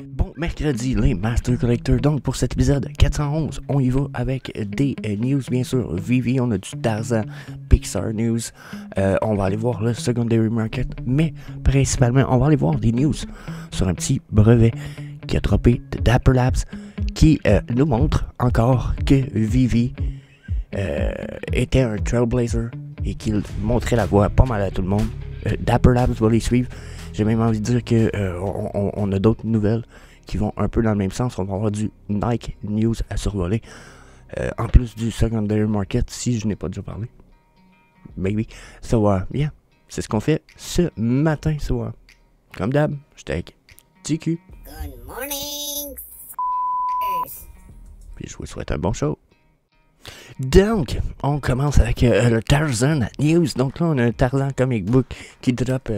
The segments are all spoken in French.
Bon mercredi, les Master Collectors. Donc, pour cet épisode 411, on y va avec des news, bien sûr. Vivi, on a du Tarzan, Pixar News. On va aller voir le Secondary Market. Mais, principalement, on va aller voir des news sur un petit brevet qui a droppé de Dapper Labs qui nous montre encore que Vivi était un trailblazer et qu'il montrait la voie pas mal à tout le monde. Dapper Labs va les suivre. J'ai même envie de dire que on a d'autres nouvelles qui vont un peu dans le même sens. On va avoir du Nike News à survoler. En plus du Secondary Market, si je n'ai pas déjà parlé. Maybe. So, yeah. C'est ce qu'on fait ce matin. So, comme d'hab, j'étais avec TQ. Good morning, Puis je vous souhaite un bon show. Donc, on commence avec le Tarzan News. Donc là, on a un Tarzan comic book qui drop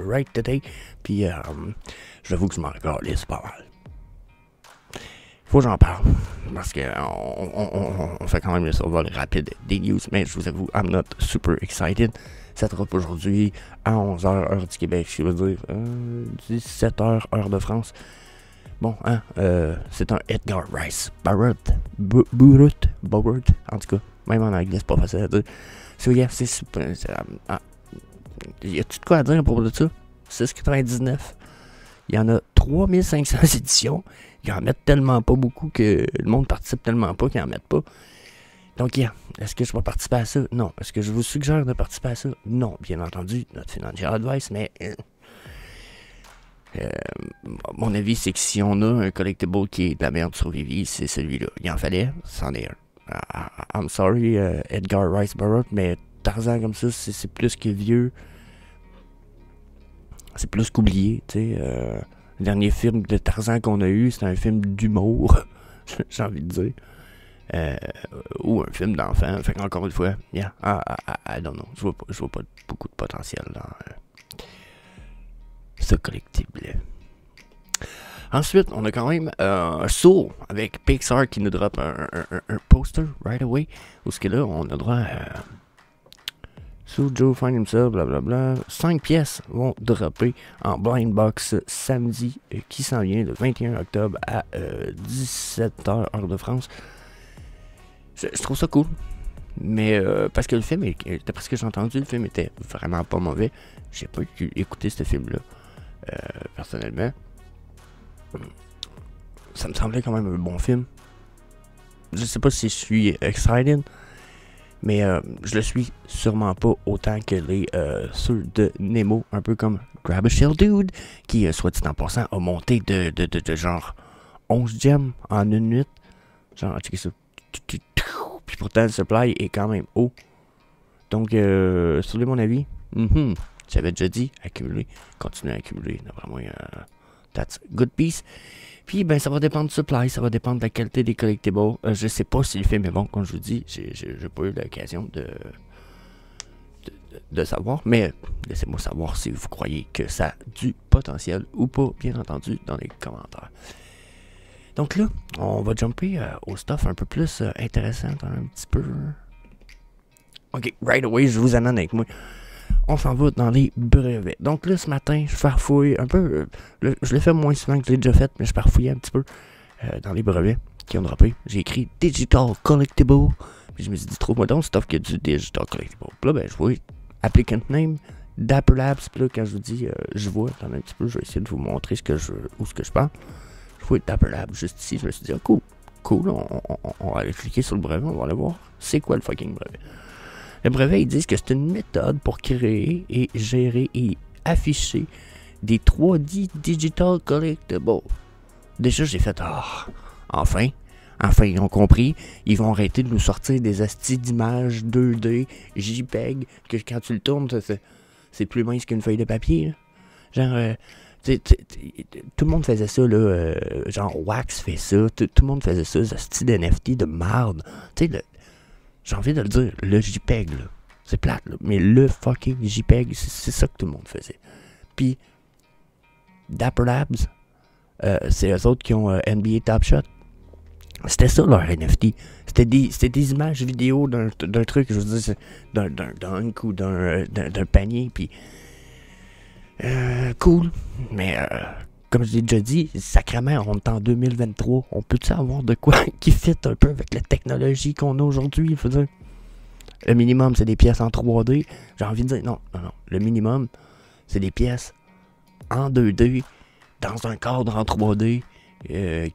right today. Puis, j'avoue que je m'en calisse pas mal. Faut que j'en parle. Parce que on fait quand même le survol rapide des news. Mais je vous avoue, I'm not super excited. Ça drop aujourd'hui à 11h, heure du Québec. Je veux dire, 17h, heure de France. Bon, hein, c'est un Edgar Rice Burroughs, en tout cas, même en anglais, c'est pas facile à dire. So, yeah, c'est super. Y a-tu de quoi à dire à propos de ça? 6,99. Il y en a 3500 éditions. Ils en mettent tellement pas beaucoup que le monde participe tellement pas qu'ils en mettent pas. Donc, yeah, est-ce que je vais participer à ça? Non. Est-ce que je vous suggère de participer à ça? Non, bien entendu, notre financial advice, mais. Mon avis, c'est que si on a un collectible qui est de la merde sur Vivi, c'est celui-là. Il en fallait, c'en est un. I'm sorry, Edgar Rice Burroughs, mais Tarzan comme ça, c'est plus que vieux. C'est plus qu'oublié, tu sais. Le dernier film de Tarzan qu'on a eu, c'était un film d'humour, j'ai envie de dire. Ou un film d'enfant. Fait qu'encore une fois, yeah, I don't know. Je vois pas beaucoup de potentiel dans ce collectible. Ensuite, on a quand même un Soul avec Pixar qui nous drop un poster right away. Où ce que là, on a droit à So Joe Find Himself, blablabla. 5 pièces vont dropper en blind box samedi qui s'en vient le 21 octobre à 17h heure de France. Je trouve ça cool. Mais parce que le film, d'après ce que j'ai entendu, le film était vraiment pas mauvais. J'ai pas écouté ce film-là. Personnellement, ça me semblait quand même un bon film. Je sais pas si je suis excited, mais je le suis sûrement pas autant que les ceux de Nemo, un peu comme Grab a Shell Dude, qui, soit dit en passant, a monté de genre 11 gems en une minute. Genre, checkez ça. Puis pourtant, le supply est quand même haut. Donc, sur mon avis, j'avais déjà dit, accumuler, continuer à accumuler. Vraiment, that's good piece. Puis, ben, ça va dépendre du supply, ça va dépendre de la qualité des collectibles. Je sais pas si le film est bon, comme je vous dis. J'ai pas eu l'occasion de savoir. Mais laissez-moi savoir si vous croyez que ça a du potentiel ou pas, bien entendu, dans les commentaires. Donc là, on va jumper au stuff un peu plus intéressant, un petit peu. Ok, right away, je vous amène avec moi. On s'en va dans les brevets. Donc là, ce matin, je farfouille un peu. Je l'ai fait moins souvent que je l'ai déjà fait, mais je farfouillais un petit peu dans les brevets qui ont droppé. J'ai écrit Digital Collectible. Puis je me suis dit, trouve-moi donc stuff qui a du Digital Collectible. Puis là, ben, je vois Applicant Name, Dapper Labs. Puis là, quand je vous dis, je vois, attendez un petit peu, je vais essayer de vous montrer ce que je parle. Je vois Dapper Labs juste ici. Je me suis dit, oh, cool, on va aller cliquer sur le brevet, on va aller voir c'est quoi le fucking brevet. Le brevet, ils disent que c'est une méthode pour créer et gérer et afficher des 3D Digital Collectibles. Déjà, j'ai fait, enfin, ils ont compris. Ils vont arrêter de nous sortir des astis d'images 2D, JPEG, que quand tu le tournes, c'est plus mince qu'une feuille de papier. Là. Genre, tout le monde faisait ça, là. Genre, Wax fait ça. Tout le monde faisait ça, ce style d'NFT de marde. Tu sais, j'ai envie de le dire, le JPEG, là. C'est plate, là. Mais le fucking JPEG, c'est ça que tout le monde faisait. Puis, Dapper Labs, c'est eux autres qui ont NBA Top Shot. C'était ça leur NFT. C'était des images vidéo d'un truc, je veux dire, d'un dunk ou d'un panier. Puis, cool. Mais comme je l'ai déjà dit, sacrément, on est en 2023. On peut-tu avoir de quoi qui fit un peu avec la technologie qu'on a aujourd'hui? Je veux dire, le minimum, c'est des pièces en 3D. J'ai envie de dire, non. Le minimum, c'est des pièces en 2D, dans un cadre en 3D,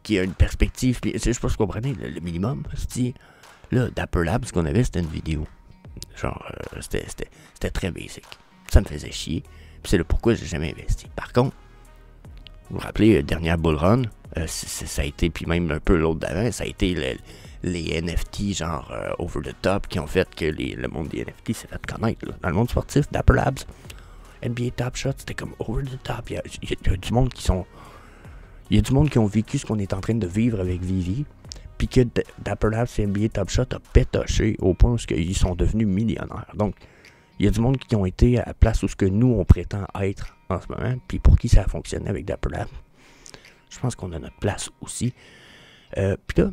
qui a une perspective. Puis, je sais pas si vous comprenez, le minimum, c'est là, Dapper Labs, ce qu'on avait, c'était une vidéo. Genre, c'était très basic. Ça me faisait chier. Puis c'est le pourquoi j'ai jamais investi. Par contre, vous vous rappelez, dernière bull run, ça a été, puis même un peu l'autre d'avant, ça a été les NFT genre over the top qui ont fait que le monde des NFT s'est fait connaître. Là. Dans le monde sportif, Dapper Labs, NBA Top Shot, c'était comme over the top. Il y a du monde qui sont... Il y a du monde qui ont vécu ce qu'on est en train de vivre avec Vivi, puis que Dapper Labs et NBA Top Shot a pétoché au point où ils sont devenus millionnaires. Donc, il y a du monde qui ont été à la place où ce que nous, on prétend être en ce moment, puis pour qui ça a fonctionné avec Dapper Labs. Je pense qu'on a notre place aussi. Puis là,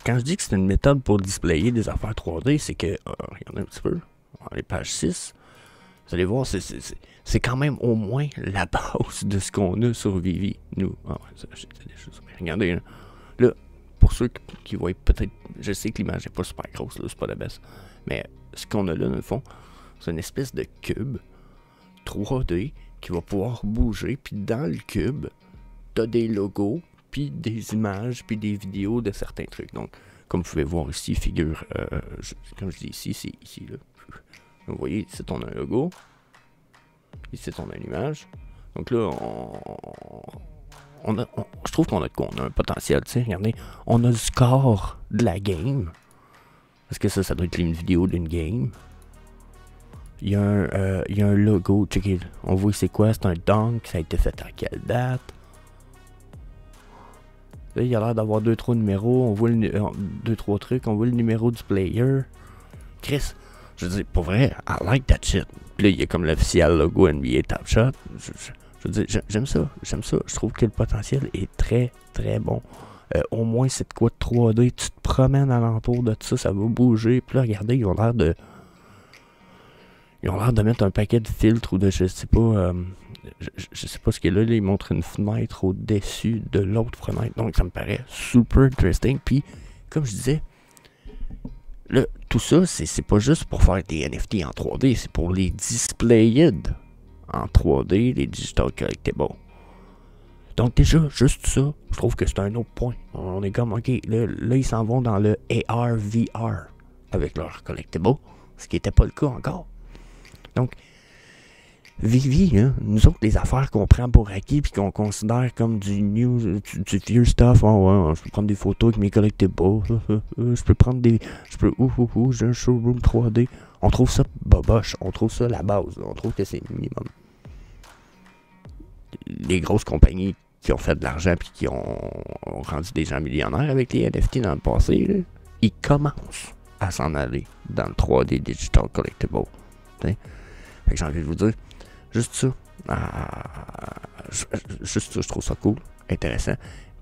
quand je dis que c'est une méthode pour displayer des affaires 3D, c'est que, regardez un petit peu, dans les pages 6, vous allez voir, c'est quand même au moins la base de ce qu'on a sur Vivi, nous. Regardez, là, pour ceux qui voient peut-être, je sais que l'image n'est pas super grosse, là, c'est pas la baisse, mais ce qu'on a là, dans le fond, c'est une espèce de cube 3D qui va pouvoir bouger, puis dans le cube, t'as des logos, puis des images, puis des vidéos de certains trucs. Donc, comme vous pouvez voir ici, figure, comme je dis ici, c'est ici, là. Vous voyez, ici, on a un logo. Ici, on a une image. Donc là, je trouve qu'on a de quoi, on a un potentiel, tu sais, regardez, on a le score de la game. Parce que ça doit être une vidéo d'une game. Il y a un logo, checkez, on voit c'est quoi, c'est un dunk, ça a été fait à quelle date. Là, il y a l'air d'avoir 2-3 numéros, on voit 2-3 trucs, on voit le numéro du player. Chris, je veux dire, pour vrai, I like that shit. Puis là, il y a comme l'officiel logo NBA Top Shot. Je veux dire, j'aime ça. Je trouve que le potentiel est très, très bon. Au moins, c'est de quoi de 3D. Tu te promènes alentour de ça, ça va bouger. Puis là, regardez, ils ont l'air de mettre un paquet de filtres ou de, je sais pas, je sais pas ce qu'il y a là. Ils montrent une fenêtre au-dessus de l'autre fenêtre. Donc, ça me paraît super interesting. Puis, comme je disais, là, tout ça, c'est pas juste pour faire des NFT en 3D, c'est pour les displayer en 3D, les digital collectibles. Donc déjà, juste ça, je trouve que c'est un autre point. On est comme, ok, là ils s'en vont dans le AR, VR avec leurs collectibles, ce qui n'était pas le cas encore. Donc, Vivi, hein, nous autres, les affaires qu'on prend pour acquis puis qu'on considère comme du new, du vieux stuff, ouais, je peux prendre des photos avec mes collectibles, je peux prendre des, j'ai un showroom 3D. On trouve ça boboche, on trouve ça la base, on trouve que c'est le minimum. Les grosses compagnies qui ont fait de l'argent puis qui ont rendu des gens millionnaires avec les NFT dans le passé, là, ils commencent à s'en aller dans le 3D Digital Collectible. Fait que j'ai envie de vous dire, juste ça, je trouve ça cool, intéressant.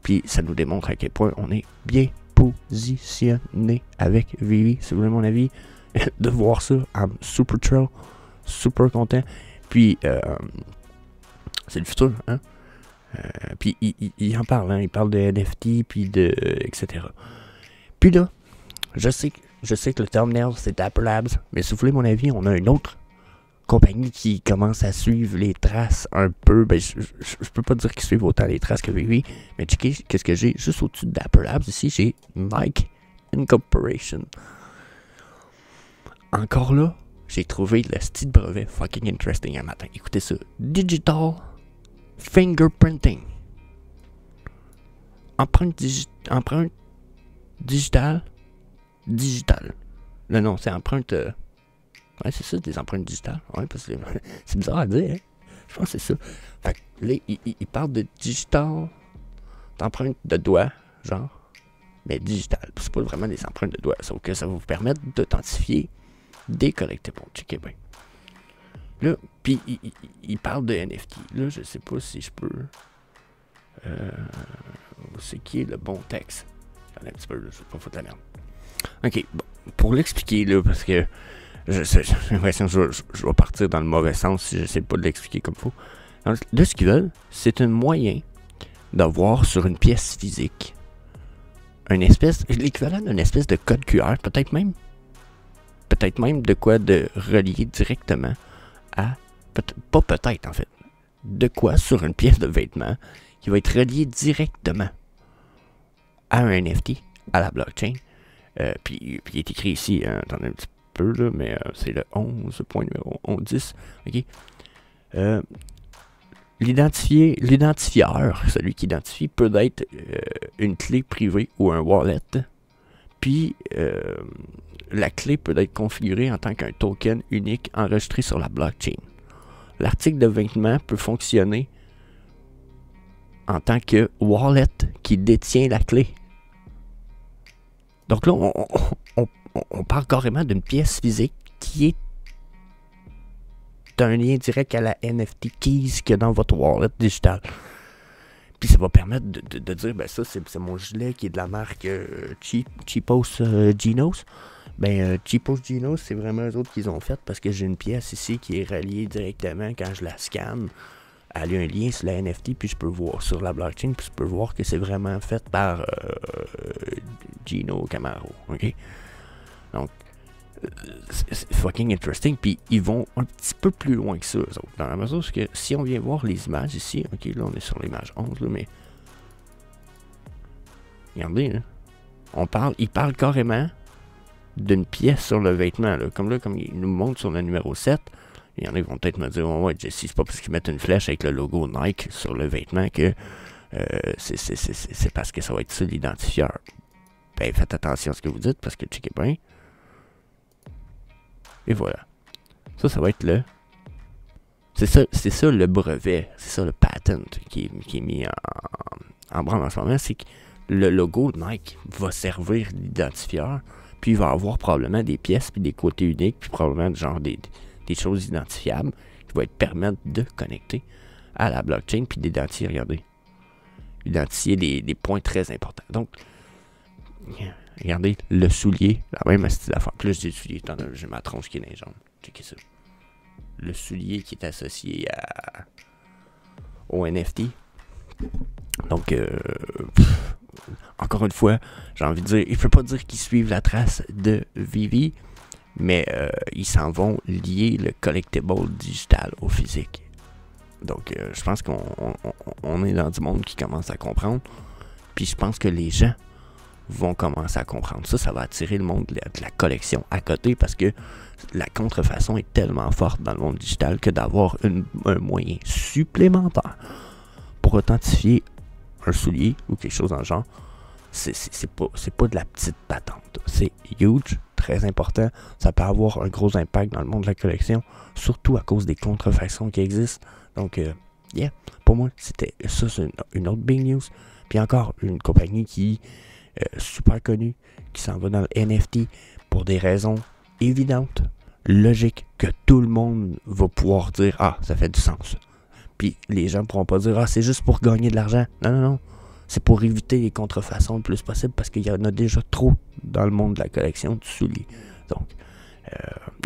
Puis ça nous démontre à quel point on est bien positionné avec Vivi. Si vous voulez mon avis, de voir ça, I'm super chill, super content. Puis c'est le futur, hein. Puis il en parle, hein. Il parle de NFT, puis de etc. Puis là, je sais que le thumbnail c'est Dapper Labs, mais si vous voulez mon avis, on a une autre compagnie qui commence à suivre les traces un peu. Ben, je peux pas dire qu'ils suivent autant les traces que Vivi, mais checkez qu'est-ce que j'ai juste au-dessus de Dapper Labs. Ici, j'ai Nike Incorporation. Encore là, j'ai trouvé le style brevet fucking interesting un matin. Écoutez ça. Digital Fingerprinting. Empreinte digitale. Le nom, c'est empreinte... ouais, c'est ça, des empreintes digitales. Ouais, parce que c'est bizarre à dire, hein. Je pense que c'est ça. Fait que là, il parle de digital, d'empreintes de doigts, genre, mais digital. C'est pas vraiment des empreintes de doigts, sauf que ça va vous permettre d'authentifier des collectibles. Checkez bien. Là, puis il parle de NFT. Là, je sais pas si je peux... c'est qui est le bon texte. Attendez un petit peu, là, je vais pas foutre la merde. Ok, bon, pour l'expliquer, là, parce que j'ai l'impression que je vais partir dans le mauvais sens si j'essaie pas de l'expliquer comme il faut. Donc, là, ce qu'ils veulent, c'est un moyen d'avoir sur une pièce physique l'équivalent d'une espèce de code QR, peut-être même de quoi de relier directement à, pas peut-être en fait, de quoi sur une pièce de vêtement qui va être relié directement à un NFT, à la blockchain. Puis il est écrit ici, attendez un petit peu là, mais c'est le 11.10, ok. L'identifieur, celui qui identifie, peut être une clé privée ou un wallet. Puis, la clé peut être configurée en tant qu'un token unique enregistré sur la blockchain. L'article de vêtement peut fonctionner en tant que wallet qui détient la clé. Donc là, on parle carrément d'une pièce physique qui est un lien direct à la NFT keys qu'il y a dans votre wallet digital. Puis ça va permettre de dire, ben ça, c'est mon gilet qui est de la marque Cheapos Genos. Ben, Cheapos Genos, c'est vraiment eux autres qu'ils ont fait parce que j'ai une pièce ici qui est reliée directement quand je la scanne. Elle a un lien sur la NFT, puis je peux voir sur la blockchain, puis je peux voir que c'est vraiment fait par Gino Camaro. OK? Donc, c'est fucking interesting. Puis ils vont un petit peu plus loin que ça, eux autres. Dans la mesure que si on vient voir les images ici, ok, là on est sur l'image 11, là, mais regardez, là, ils parlent carrément d'une pièce sur le vêtement. Là, comme ils nous montrent sur le numéro 7, il y en a qui vont peut-être me dire, ouais, Jesse, c'est pas parce qu'ils mettent une flèche avec le logo Nike sur le vêtement que c'est parce que ça va être ça l'identifieur. Ben, faites attention à ce que vous dites, parce que checkez bien. Et voilà. Ça va être le... C'est ça le brevet. C'est ça le patent qui est mis en branle en ce moment. C'est que le logo Nike va servir d'identifieur. Puis il va avoir probablement des pièces, puis des côtés uniques, puis probablement genre des choses identifiables qui vont être permettre de connecter à la blockchain, puis d'identifier, regardez. Identifier des points très importants. Donc, regardez, le soulier, la même style d'affaire. Plus j'ai le soulier, j'ai ma tronche qui est dans les jambes. Checkez ça. Le soulier qui est associé au NFT. Donc, encore une fois, j'ai envie de dire, il ne peut pas dire qu'ils suivent la trace de Vivi, mais ils s'en vont lier le collectible digital au physique. Donc, je pense qu'on est dans du monde qui commence à comprendre. Puis je pense que les gens vont commencer à comprendre ça. Ça va attirer le monde de la collection à côté parce que la contrefaçon est tellement forte dans le monde digital que d'avoir un moyen supplémentaire pour authentifier un soulier ou quelque chose dans le genre, c'est pas de la petite patente. C'est huge, très important. Ça peut avoir un gros impact dans le monde de la collection, surtout à cause des contrefaçons qui existent. Donc, yeah, pour moi, c'était ça, c'est une autre big news. Puis encore, une compagnie qui super connue, qui s'en va dans le NFT pour des raisons évidentes, logiques, que tout le monde va pouvoir dire « Ah, ça fait du sens ». Puis les gens ne pourront pas dire « Ah, c'est juste pour gagner de l'argent ». Non, non, non. C'est pour éviter les contrefaçons le plus possible parce qu'il y en a déjà trop dans le monde de la collection du soulier. Donc,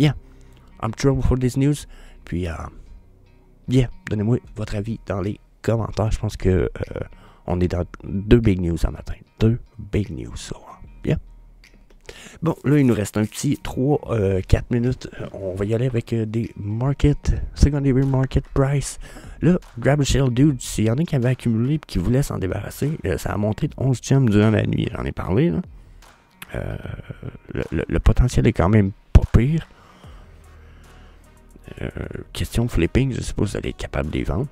yeah, I'm thrilled for this news. Puis, yeah, donnez-moi votre avis dans les commentaires. Je pense que on est dans 2 big news ce matin. 2 big news, ça. Bien. Bon, là, il nous reste un petit 3-4 minutes. On va y aller avec des secondary market price. Là, Grab a Shell Dude, s'il y en a qui avaient accumulé et qui voulaient s'en débarrasser, ça a monté de 11 gems durant la nuit. J'en ai parlé, là. Le potentiel est quand même pas pire. Question de flipping, je ne sais pas si vous allez être capable de les vendre.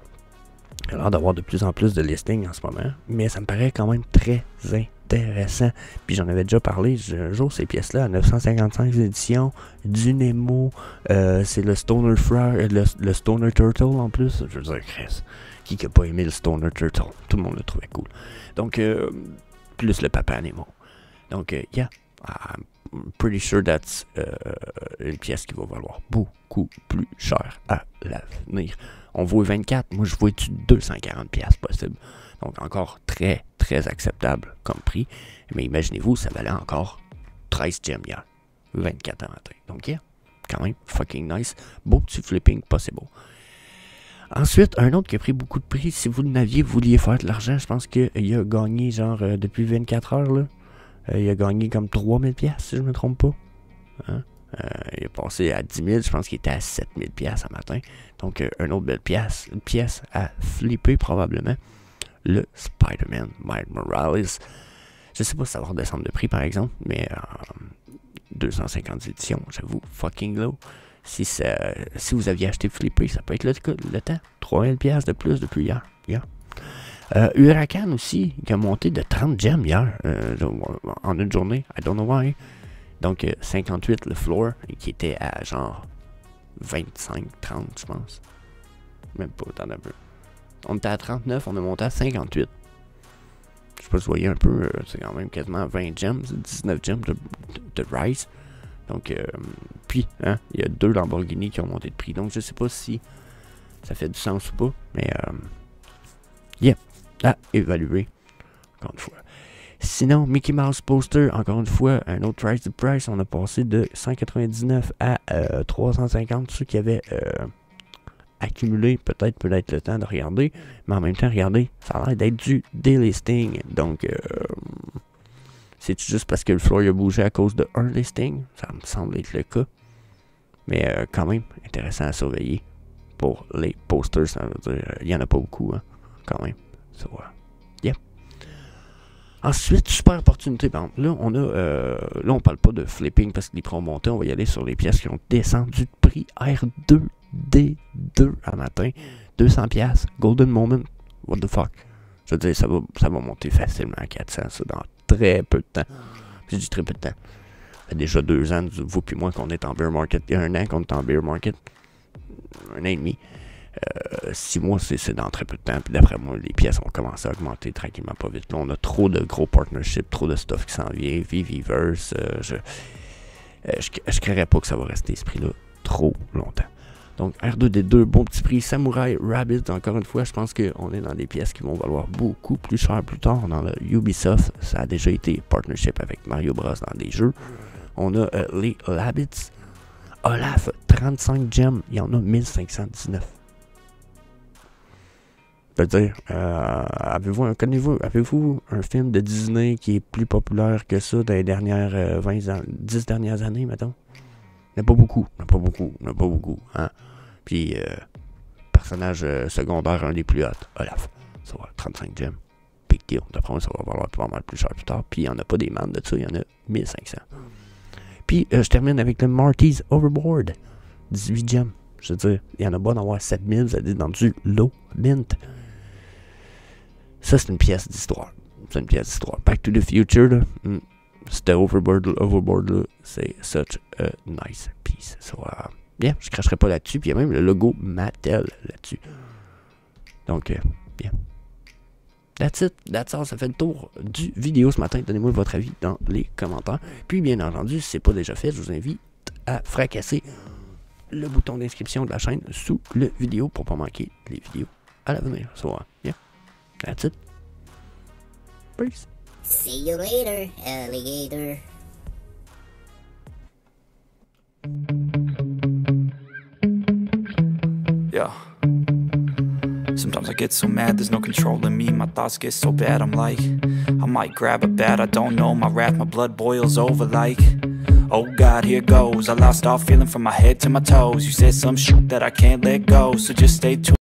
Il y a l'air d'avoir de plus en plus de listings en ce moment, mais ça me paraît quand même très intéressant. Puis j'en avais déjà parlé, j'ai un jour ces pièces-là à 955 éditions, du Nemo, c'est le Stoner Frog, le Stoner Turtle en plus. Je veux dire, Chris, qui n'a pas aimé le Stoner Turtle? Tout le monde le trouvait cool. Donc, plus le Papa Nemo. Donc, yeah, I'm pretty sure that's une pièce qui va valoir beaucoup plus cher à l'avenir. On vaut 24, moi je vois 240 pièces possible. Donc encore très très acceptable comme prix. Mais imaginez-vous, ça valait encore 13 gems hier. 24 à matin. Donc yeah, quand même fucking nice. Beau petit flipping, pas c'est beau. Ensuite, un autre qui a pris beaucoup de prix, si vous vouliez faire de l'argent, je pense qu'il a gagné, genre, depuis 24 heures, là. Il a gagné comme 3000 pièces si je me trompe pas. Hein? Il est passé à 10 000, je pense qu'il était à 7000 pièces ce matin. Donc, une autre belle pièce, une pièce à flipper probablement. Le Spider-Man Miles Morales. Je sais pas si ça va redescendre de prix, par exemple, mais 250 éditions, j'avoue, fucking low. Si vous aviez acheté Flipper, ça peut être le temps. 3000 pièces de plus depuis hier. Huracan aussi, qui a monté de 30 gems hier, en une journée. I don't know why. Donc, 58 le floor, qui était à genre 25, 30, je pense. Même pas, tant un peu. On était à 39, on a monté à 58. Je sais pas si vous voyez un peu, c'est quand même quasiment 20 gems, 19 gems de Rise. Donc, puis, hein, il y a 2 Lamborghini qui ont monté de prix. Donc, je sais pas si ça fait du sens ou pas, mais à évaluer, encore une fois. Sinon, Mickey Mouse Poster, encore une fois, un autre Rise the Price. On a passé de 199 à 350. Ceux qui avaient accumulé, peut-être le temps de regarder. Mais en même temps, regardez, ça a l'air d'être du delisting. Donc, c'est juste parce que le floor a bougé à cause de un listing. Ça me semble être le cas. Mais quand même, intéressant à surveiller pour les posters. Ça veut dire, il n'y en a pas beaucoup, hein, quand même. So, yeah. Ensuite, super opportunité. Par exemple, là, on parle pas de flipping parce que les prix ont monté. On va y aller sur les pièces qui ont descendu de prix. R2D2 à matin. 200 pièces. Golden Moment. What the fuck? Je veux dire, ça va monter facilement à 400, ça, dans très peu de temps. Je dis très peu de temps. Ça fait déjà 2 ans, vous puis moi, qu'on est en bear market. Il y a 1 an qu'on est en bear market. 1 an et demi. 6 mois, c'est dans très peu de temps. Puis d'après moi, les pièces ont commencé à augmenter tranquillement, pas vite. Là, on a trop de gros partnerships, trop de stuff qui s'en vient. Viviverse, je créerais pas que ça va rester ce prix-là trop longtemps. Donc, R2D2, bon petit prix. Samurai Rabbit, encore une fois, je pense qu'on est dans des pièces qui vont valoir beaucoup plus cher plus tard. Dans le Ubisoft, ça a déjà été partnership avec Mario Bros dans des jeux. On a les Labbits. Olaf, 35 gems, il y en a 1519. C'est-à-dire, avez-vous un film de Disney qui est plus populaire que ça dans les dernières 10 dernières années, mettons? Il n'y en a pas beaucoup. Hein? Puis, personnage secondaire, un des plus hauts, Olaf. Ça va, 35 gems. Big deal. D'après moi, ça va valoir pas mal plus cher plus tard. Puis, il n'y en a pas des mannes de ça, il y en a 1500. Puis, je termine avec le Marty's Overboard. 18 gems. Je veux dire, il y en a pas d'en avoir 7000, ça dit dans du low mint. Ça, c'est une pièce d'histoire. Back to the Future, là. C'était Overboard là, c'est such a nice piece. So, bien, je cracherai pas là-dessus. Puis il y a même le logo Mattel là-dessus. Donc, bien. That's it. That's all. Ça fait le tour du vidéo ce matin. Donnez-moi votre avis dans les commentaires. Puis, bien entendu, si ce n'est pas déjà fait, je vous invite à fracasser le bouton d'inscription de la chaîne sous la vidéo pour ne pas manquer les vidéos à l'avenir. So, yeah. That's it. Peace. See you later, alligator. Yeah. Sometimes I get so mad, there's no controlling me. My thoughts get so bad, I'm like, I might grab a bat, I don't know. My wrath, my blood boils over like, oh God, here goes. I lost all feeling from my head to my toes. You said some shit that I can't let go, so just stay tuned.